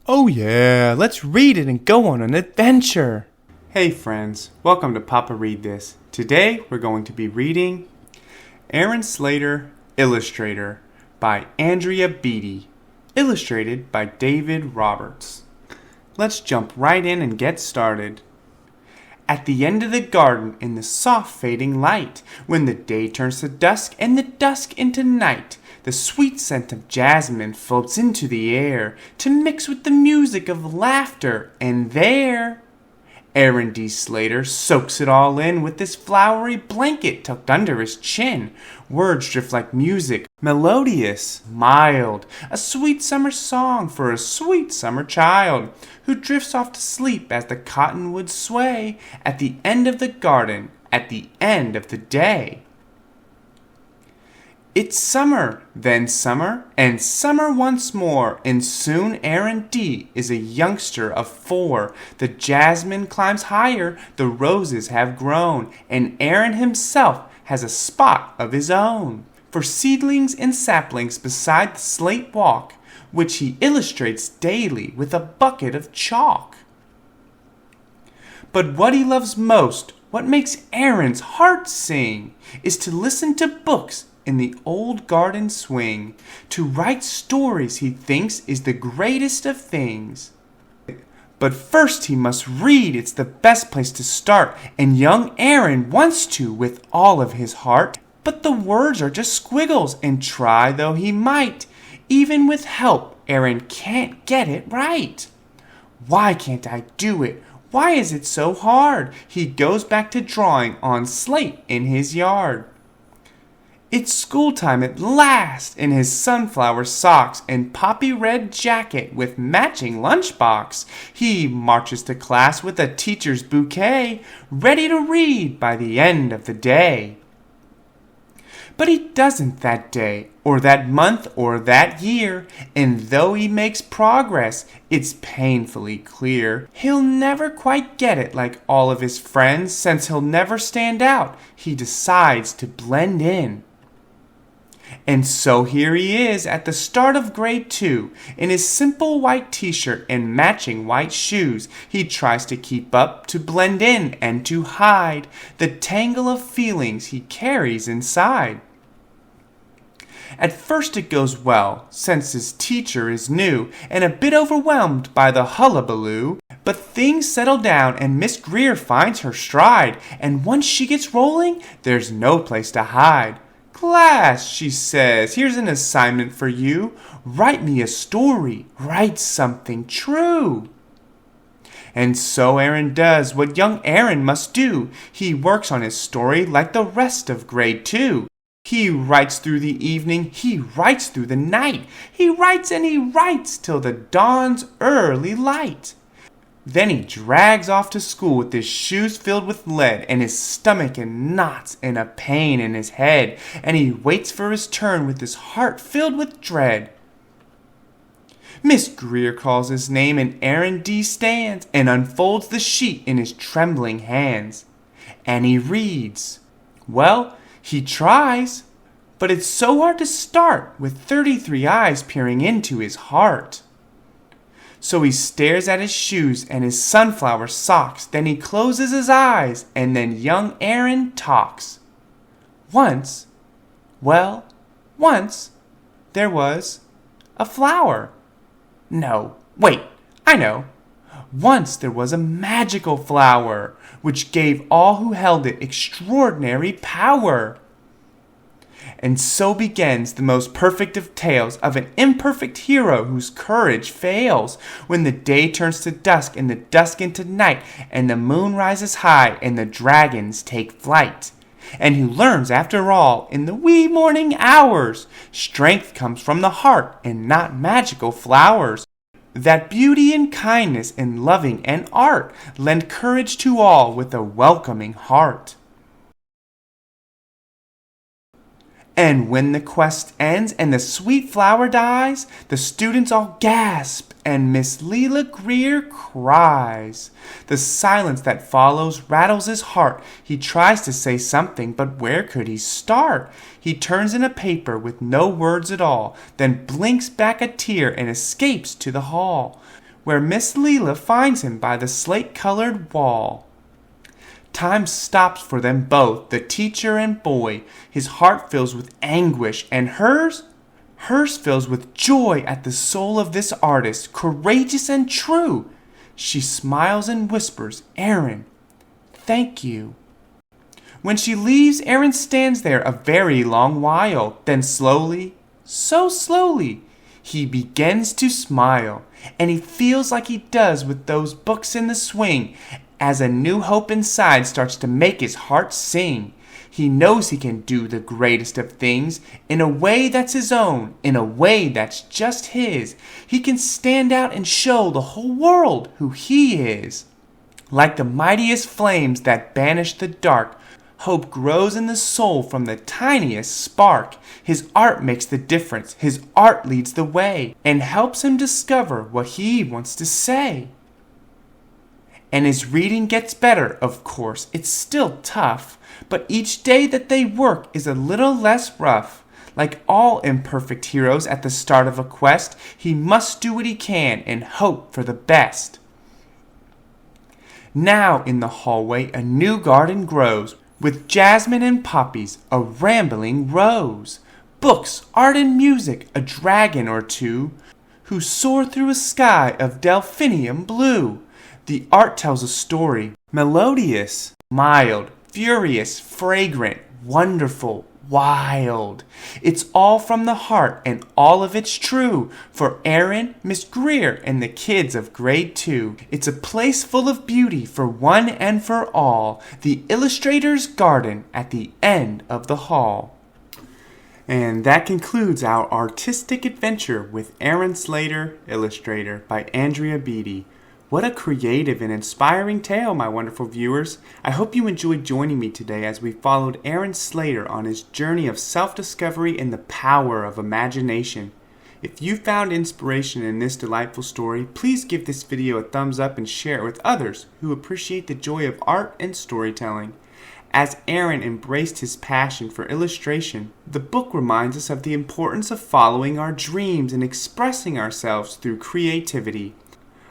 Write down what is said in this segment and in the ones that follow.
Oh yeah, let's read it and go on an adventure. Hey friends, welcome to Papa Read This. Today we're going to be reading Slater Illustrator by Andrea Beaty, illustrated by David Roberts. Let's jump right in and get started. At the end of the garden in the soft fading light, when the day turns to dusk and the dusk into night, the sweet scent of jasmine floats into the air to mix with the music of laughter, and there Aaron D. Slater soaks it all in with this flowery blanket tucked under his chin. Words drift like music, melodious, mild, a sweet summer song for a sweet summer child, who drifts off to sleep as the cottonwoods sway at the end of the garden, at the end of the day. It's summer, then summer, and summer once more, and soon Aaron D. is a youngster of 4. The jasmine climbs higher, the roses have grown, and Aaron himself has a spot of his own. For seedlings and saplings beside the slate walk, which he illustrates daily with a bucket of chalk. But what he loves most, what makes Aaron's heart sing, is to listen to books in the old garden swing, to write stories he thinks is the greatest of things. But first he must read, it's the best place to start, and young Aaron wants to with all of his heart. But the words are just squiggles, and try though he might, even with help, Aaron can't get it right. Why can't I do it? Why is it so hard? He goes back to drawing on slate in his yard. It's school time at last, in his sunflower socks and poppy red jacket with matching lunchbox. He marches to class with a teacher's bouquet, ready to read by the end of the day. But he doesn't that day, or that month, or that year, and though he makes progress, it's painfully clear he'll never quite get it like all of his friends, since he'll never stand out. He decides to blend in. And so here he is at the start of grade 2, in his simple white t-shirt and matching white shoes. He tries to keep up, to blend in, and to hide the tangle of feelings he carries inside. At first it goes well, since his teacher is new, and a bit overwhelmed by the hullabaloo. But things settle down, and Miss Greer finds her stride, and once she gets rolling, there's no place to hide. "Class," she says, "here's an assignment for you. Write me a story. Write something true." And so Aaron does what young Aaron must do. He works on his story like the rest of grade 2. He writes through the evening, he writes through the night. He writes and he writes till the dawn's early light. Then he drags off to school with his shoes filled with lead, and his stomach in knots, and a pain in his head, and he waits for his turn with his heart filled with dread. Miss Greer calls his name, and Aaron D. stands and unfolds the sheet in his trembling hands. And he reads. Well, he tries, but it's so hard to start with 33 eyes peering into his heart. So he stares at his shoes and his sunflower socks, then he closes his eyes, and then young Aaron talks. Once there was a flower. No, wait, I know. Once there was a magical flower, which gave all who held it extraordinary power. And so begins the most perfect of tales of an imperfect hero whose courage fails when the day turns to dusk and the dusk into night, and the moon rises high and the dragons take flight. And who learns, after all, in the wee morning hours, strength comes from the heart and not magical flowers. That beauty and kindness and loving and art lend courage to all with a welcoming heart. And when the quest ends and the sweet flower dies, the students all gasp and Miss Leela Greer cries. The silence that follows rattles his heart. He tries to say something, but where could he start? He turns in a paper with no words at all, then blinks back a tear and escapes to the hall, where Miss Leela finds him by the slate-colored wall. Time stops for them both, the teacher and boy. His heart fills with anguish, and hers fills with joy at the soul of this artist, courageous and true. She smiles and whispers, "Aaron, thank you." When she leaves, Aaron stands there a very long while. Then slowly, so slowly, he begins to smile. And he feels like he does with those books in the swing, as a new hope inside starts to make his heart sing. He knows he can do the greatest of things in a way that's his own, in a way that's just his. He can stand out and show the whole world who he is. Like the mightiest flames that banish the dark, hope grows in the soul from the tiniest spark. His art makes the difference, his art leads the way, and helps him discover what he wants to say. And his reading gets better, of course, it's still tough, but each day that they work is a little less rough. Like all imperfect heroes at the start of a quest, he must do what he can and hope for the best. Now in the hallway a new garden grows, with jasmine and poppies, a rambling rose. Books, art and music, a dragon or two, who soar through a sky of delphinium blue. The art tells a story, melodious, mild, furious, fragrant, wonderful, wild. It's all from the heart and all of it's true for Aaron, Miss Greer, and the kids of grade 2. It's a place full of beauty for one and for all, the illustrator's garden at the end of the hall. And that concludes our artistic adventure with Aaron Slater Illustrator by Andrea Beaty. What a creative and inspiring tale, my wonderful viewers. I hope you enjoyed joining me today as we followed Aaron Slater on his journey of self-discovery and the power of imagination. If you found inspiration in this delightful story, please give this video a thumbs up and share it with others who appreciate the joy of art and storytelling. As Aaron embraced his passion for illustration, the book reminds us of the importance of following our dreams and expressing ourselves through creativity.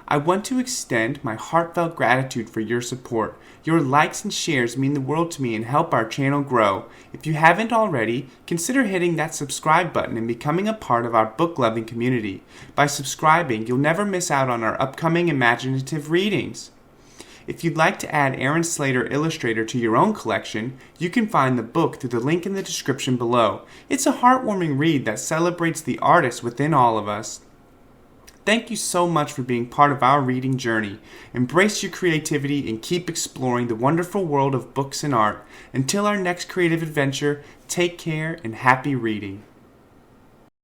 I want to extend my heartfelt gratitude for your support. Your likes and shares mean the world to me and help our channel grow. If you haven't already, consider hitting that subscribe button and becoming a part of our book-loving community. By subscribing, you'll never miss out on our upcoming imaginative readings. If you'd like to add Aaron Slater Illustrator to your own collection, you can find the book through the link in the description below. It's a heartwarming read that celebrates the artist within all of us. Thank you so much for being part of our reading journey. Embrace your creativity and keep exploring the wonderful world of books and art. Until our next creative adventure, take care and happy reading.